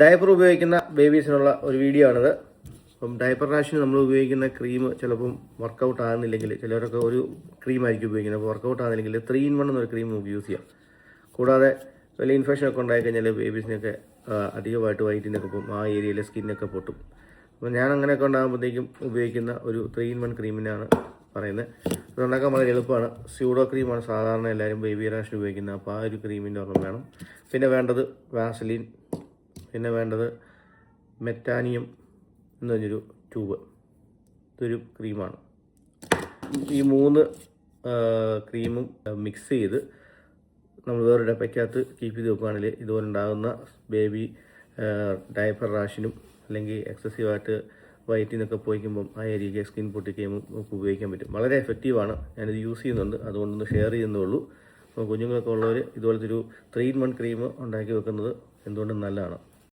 Diaper ഉപയോഗിക്കുന്ന ബേബീസിനുള്ള ഒരു video ആണിത്. അപ്പം ഡയപ്പർ റാഷിന് നമ്മൾ ഉപയോഗിക്കുന്ന ക്രീം ചിലപ്പം വർക്കൗട്ട് ആകുന്നില്ലെങ്കിൽ, ചിലരൊക്കെ ഒരു ക്രീമായിരിക്കും ഉപയോഗിക്കുന്നത്. അപ്പോൾ വർക്കൗട്ട് ആകുന്നില്ലെങ്കിൽ 3-in-1 എന്നൊരു ക്രീം നമുക്ക് യൂസ് ചെയ്യാം. കൂടാതെ വലിയ ഇൻഫെക്ഷനൊക്കെ ഉണ്ടായിക്കഴിഞ്ഞാൽ ബേബീസിനൊക്കെ അധികമായിട്ട് വയറ്റിനൊക്കെ പോകും, ആ ഏരിയയിലെ സ്കിന്നൊക്കെ പൊട്ടും. അപ്പോൾ ഞാൻ അങ്ങനെയൊക്കെ ഉണ്ടാകുമ്പോഴത്തേക്കും ഉപയോഗിക്കുന്ന ഒരു 3-in-1 ക്രീമിനാണ് പറയുന്നത്. അതുണ്ടാക്കാൻ വളരെ എളുപ്പമാണ്. സ്യൂഡോ ക്രീമാണ് സാധാരണ എല്ലാവരും ബേബി റാഷിന് ഉപയോഗിക്കുന്നത്. അപ്പോൾ ആ ഒരു ക്രീമിൻ്റെ ഒരെണ്ണം വേണം. പിന്നെ വേണ്ടത് വാസലിൻ, പിന്നെ വേണ്ടത് മെറ്റാനിയം എന്ന് പറഞ്ഞൊരു ട്യൂബ്, ഇതൊരു ക്രീമാണ്. ഈ 3 ക്രീമും മിക്സ് ചെയ്ത് നമ്മൾ വേറൊരു ഡപ്പയ്ക്കകത്ത് കീപ്പ് ചെയ്ത് വെക്കുകയാണെങ്കിൽ ഇതുപോലെ ഉണ്ടാകുന്ന ബേബി ഡയപ്പർ റാഷിനും അല്ലെങ്കിൽ എക്സസീവായിട്ട് വയറ്റിൽ നിന്നൊക്കെ പോയിക്കുമ്പം ആ ഏരിയയ്ക്ക് സ്കിൻ പൊട്ടിക്കുമ്പോൾ നമുക്ക് ഉപയോഗിക്കാൻ പറ്റും. വളരെ എഫക്റ്റീവാണ്. ഞാനിത് യൂസ് ചെയ്യുന്നുണ്ട്, അതുകൊണ്ടൊന്ന് ഷെയർ ചെയ്യുന്നേ ഉള്ളൂ. അപ്പോൾ കുഞ്ഞുങ്ങളൊക്കെ ഉള്ളവർ ഇതുപോലത്തെ ഒരു 3-in-1 ക്രീം ഉണ്ടാക്കി വെക്കുന്നത് എന്തുകൊണ്ടും നല്ലതാണ്.